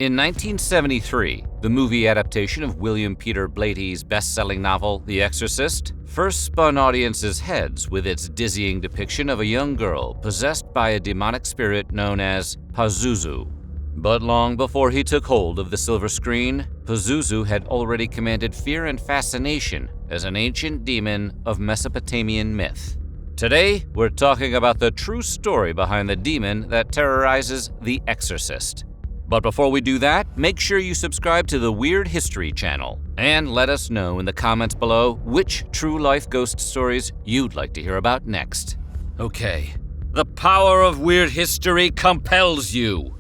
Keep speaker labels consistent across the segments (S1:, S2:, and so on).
S1: In 1973, the movie adaptation of William Peter Blatty's best-selling novel, The Exorcist, first spun audiences' heads with its dizzying depiction of a young girl possessed by a demonic spirit known as Pazuzu. But long before he took hold of the silver screen, Pazuzu had already commanded fear and fascination as an ancient demon of Mesopotamian myth. Today, we're talking about the true story behind the demon that terrorizes The Exorcist. But before we do that, make sure you subscribe to the Weird History channel and let us know in the comments below which true-life ghost stories you'd like to hear about next. Okay, the power of weird history compels you.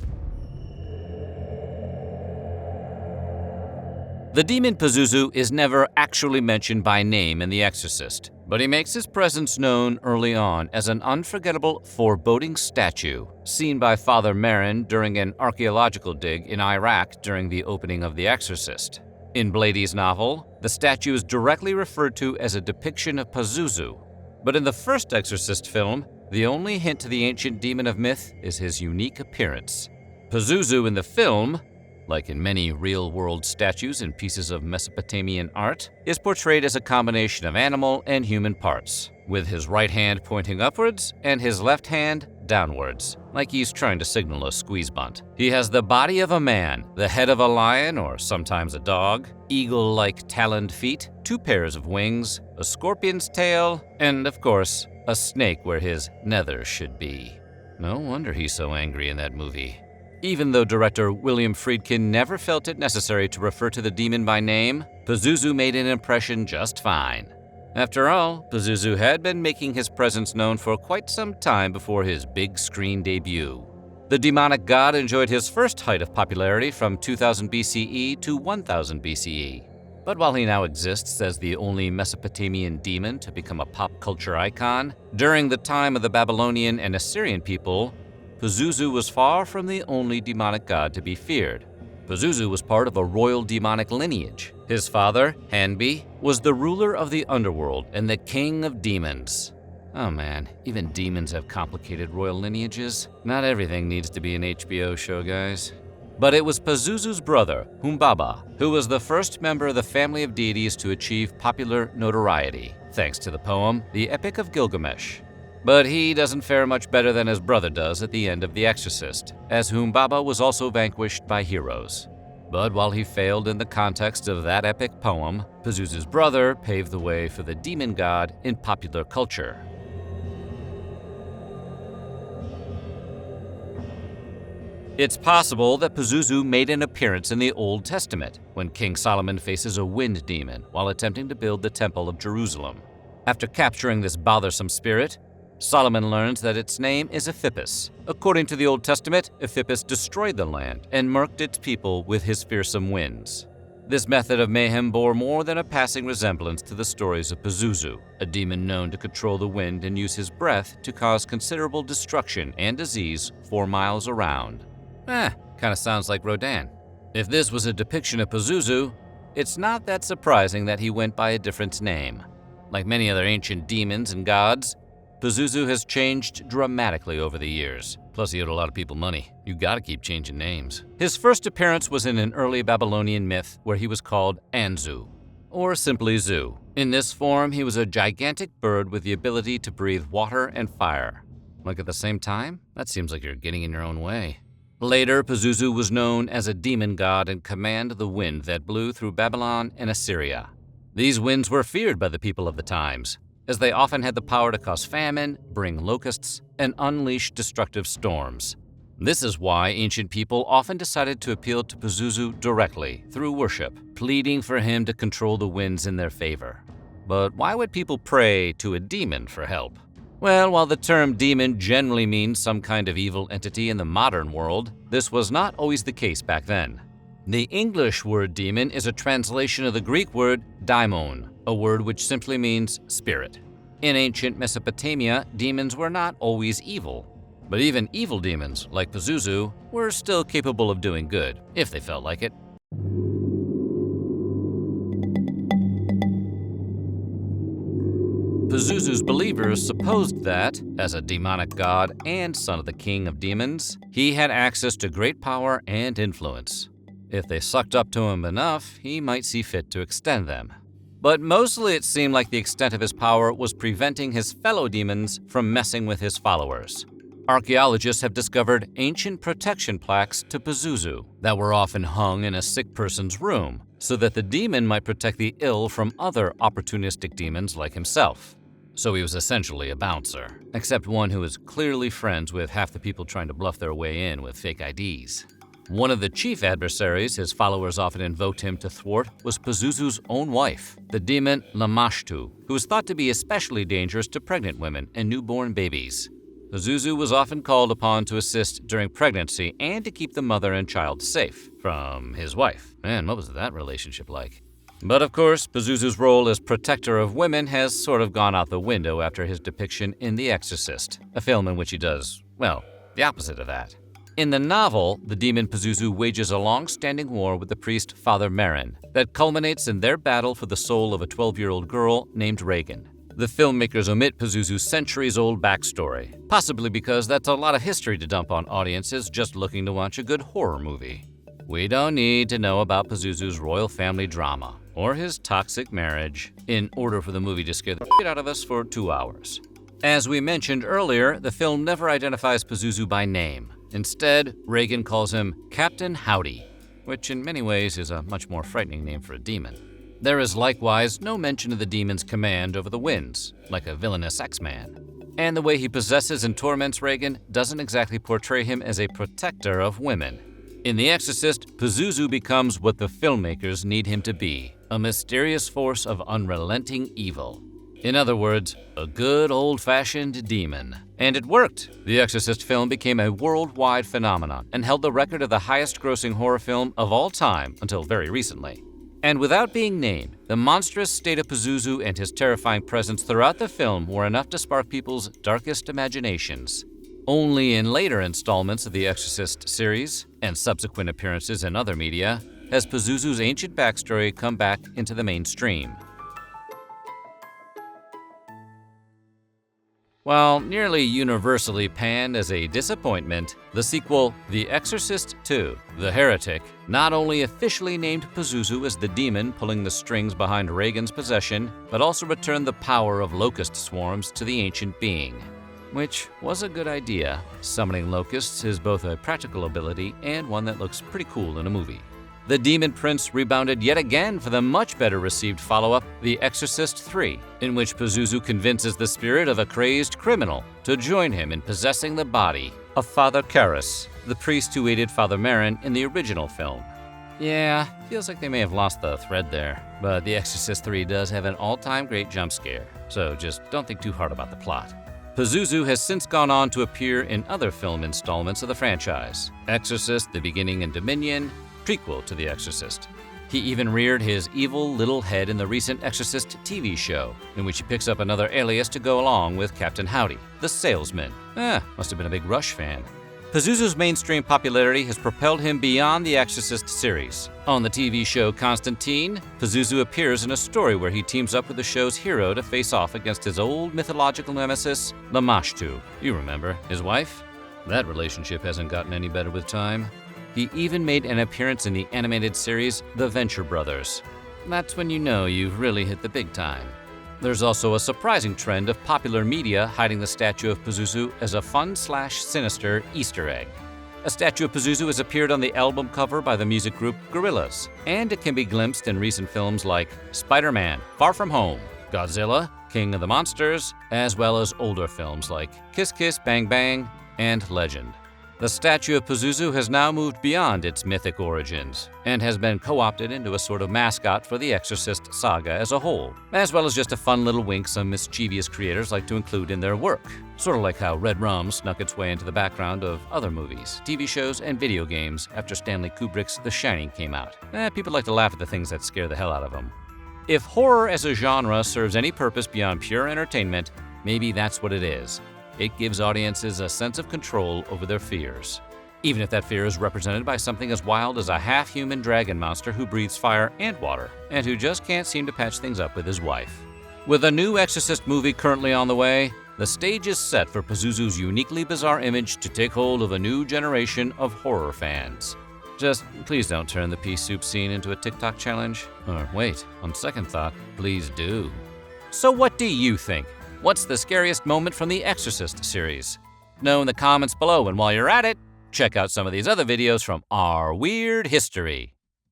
S1: The demon Pazuzu is never actually mentioned by name in The Exorcist, but he makes his presence known early on as an unforgettable, foreboding statue seen by Father Merrin during an archaeological dig in Iraq during the opening of The Exorcist. In Blatty's novel, the statue is directly referred to as a depiction of Pazuzu, but in the first Exorcist film, the only hint to the ancient demon of myth is his unique appearance. Pazuzu in the film, like in many real-world statues and pieces of Mesopotamian art, is portrayed as a combination of animal and human parts, with his right hand pointing upwards and his left hand downwards, like he's trying to signal a squeeze bunt. He has the body of a man, the head of a lion or sometimes a dog, eagle-like taloned feet, 2 pairs of wings, a scorpion's tail, and, of course, a snake where his nether should be. No wonder he's so angry in that movie. Even though director William Friedkin never felt it necessary to refer to the demon by name, Pazuzu made an impression just fine. After all, Pazuzu had been making his presence known for quite some time before his big screen debut. The demonic god enjoyed his first height of popularity from 2000 BCE to 1000 BCE. But while he now exists as the only Mesopotamian demon to become a pop culture icon, during the time of the Babylonian and Assyrian people, Pazuzu was far from the only demonic god to be feared. Pazuzu was part of a royal demonic lineage. His father, Hanbi, was the ruler of the underworld and the king of demons. Oh man, even demons have complicated royal lineages. Not everything needs to be an HBO show, guys. But it was Pazuzu's brother, Humbaba, who was the first member of the family of deities to achieve popular notoriety, thanks to the poem The Epic of Gilgamesh. But he doesn't fare much better than his brother does at the end of The Exorcist, as Humbaba was also vanquished by heroes. But while he failed in the context of that epic poem, Pazuzu's brother paved the way for the demon god in popular culture. It's possible that Pazuzu made an appearance in the Old Testament, when King Solomon faces a wind demon while attempting to build the Temple of Jerusalem. After capturing this bothersome spirit, Solomon learns that its name is Ephippas. According to the Old Testament, Ephippas destroyed the land and murked its people with his fearsome winds. This method of mayhem bore more than a passing resemblance to the stories of Pazuzu, a demon known to control the wind and use his breath to cause considerable destruction and disease 4 miles around. Kinda sounds like Rodan. If this was a depiction of Pazuzu, it's not that surprising that he went by a different name. Like many other ancient demons and gods, Pazuzu has changed dramatically over the years. Plus, he owed a lot of people money. You gotta keep changing names. His first appearance was in an early Babylonian myth where he was called Anzu, or simply Zu. In this form, he was a gigantic bird with the ability to breathe water and fire. Like at the same time? That seems like you're getting in your own way. Later, Pazuzu was known as a demon god and commanded the wind that blew through Babylon and Assyria. These winds were feared by the people of the times, as they often had the power to cause famine, bring locusts, and unleash destructive storms. This is why ancient people often decided to appeal to Pazuzu directly through worship, pleading for him to control the winds in their favor. But why would people pray to a demon for help? Well, while the term demon generally means some kind of evil entity in the modern world, this was not always the case back then. The English word demon is a translation of the Greek word daimon, a word which simply means spirit. In ancient Mesopotamia, demons were not always evil. But even evil demons, like Pazuzu, were still capable of doing good, if they felt like it. Pazuzu's believers supposed that, as a demonic god and son of the king of demons, he had access to great power and influence. If they sucked up to him enough, he might see fit to extend them. But mostly it seemed like the extent of his power was preventing his fellow demons from messing with his followers. Archaeologists have discovered ancient protection plaques to Pazuzu that were often hung in a sick person's room so that the demon might protect the ill from other opportunistic demons like himself. So he was essentially a bouncer, except one who was clearly friends with half the people trying to bluff their way in with fake IDs. One of the chief adversaries his followers often invoked him to thwart was Pazuzu's own wife, the demon Lamashtu, who was thought to be especially dangerous to pregnant women and newborn babies. Pazuzu was often called upon to assist during pregnancy and to keep the mother and child safe from his wife. Man, what was that relationship like? But of course, Pazuzu's role as protector of women has sort of gone out the window after his depiction in The Exorcist, a film in which he does, well, the opposite of that. In the novel, the demon Pazuzu wages a long-standing war with the priest Father Merrin that culminates in their battle for the soul of a 12-year-old girl named Regan. The filmmakers omit Pazuzu's centuries-old backstory, possibly because that's a lot of history to dump on audiences just looking to watch a good horror movie. We don't need to know about Pazuzu's royal family drama or his toxic marriage in order for the movie to scare the shit out of us for 2 hours. As we mentioned earlier, the film never identifies Pazuzu by name. Instead, Regan calls him Captain Howdy, which in many ways is a much more frightening name for a demon. There is likewise no mention of the demon's command over the winds, like a villainous X-Man. And the way he possesses and torments Regan doesn't exactly portray him as a protector of women. In The Exorcist, Pazuzu becomes what the filmmakers need him to be, a mysterious force of unrelenting evil. In other words, a good old-fashioned demon. And it worked! The Exorcist film became a worldwide phenomenon and held the record of the highest-grossing horror film of all time until very recently. And without being named, the monstrous state of Pazuzu and his terrifying presence throughout the film were enough to spark people's darkest imaginations. Only in later installments of the Exorcist series, and subsequent appearances in other media, has Pazuzu's ancient backstory come back into the mainstream. While nearly universally panned as a disappointment, the sequel, The Exorcist II: The Heretic, not only officially named Pazuzu as the demon pulling the strings behind Regan's possession, but also returned the power of locust swarms to the ancient being. Which was a good idea. Summoning locusts is both a practical ability and one that looks pretty cool in a movie. The Demon Prince rebounded yet again for the much better received follow-up, The Exorcist III, in which Pazuzu convinces the spirit of a crazed criminal to join him in possessing the body of Father Karras, the priest who aided Father Merrin in the original film. Yeah, feels like they may have lost the thread there, but The Exorcist III does have an all-time great jump scare, so just don't think too hard about the plot. Pazuzu has since gone on to appear in other film installments of the franchise: Exorcist: The Beginning and Dominion, prequel to The Exorcist. He even reared his evil little head in the recent Exorcist TV show, in which he picks up another alias to go along with Captain Howdy, the salesman. Must have been a big Rush fan. Pazuzu's mainstream popularity has propelled him beyond the Exorcist series. On the TV show Constantine, Pazuzu appears in a story where he teams up with the show's hero to face off against his old mythological nemesis, Lamashtu. You remember, his wife? That relationship hasn't gotten any better with time. He even made an appearance in the animated series The Venture Brothers. That's when you know you've really hit the big time. There's also a surprising trend of popular media hiding the statue of Pazuzu as a fun/sinister Easter egg. A statue of Pazuzu has appeared on the album cover by the music group Gorillaz, and it can be glimpsed in recent films like Spider-Man: Far From Home, Godzilla, King of the Monsters, as well as older films like Kiss Kiss Bang Bang and Legend. The statue of Pazuzu has now moved beyond its mythic origins and has been co-opted into a sort of mascot for the Exorcist saga as a whole, as well as just a fun little wink some mischievous creators like to include in their work. Sort of like how Red Rum snuck its way into the background of other movies, TV shows, and video games after Stanley Kubrick's The Shining came out. People like to laugh at the things that scare the hell out of them. If horror as a genre serves any purpose beyond pure entertainment, maybe that's what it is. It gives audiences a sense of control over their fears, even if that fear is represented by something as wild as a half-human dragon monster who breathes fire and water, and who just can't seem to patch things up with his wife. With a new Exorcist movie currently on the way, the stage is set for Pazuzu's uniquely bizarre image to take hold of a new generation of horror fans. Just please don't turn the pea soup scene into a TikTok challenge. Or wait, on second thought, please do. So what do you think? What's the scariest moment from the Exorcist series? Know in the comments below, and while you're at it, check out some of these other videos from our weird history.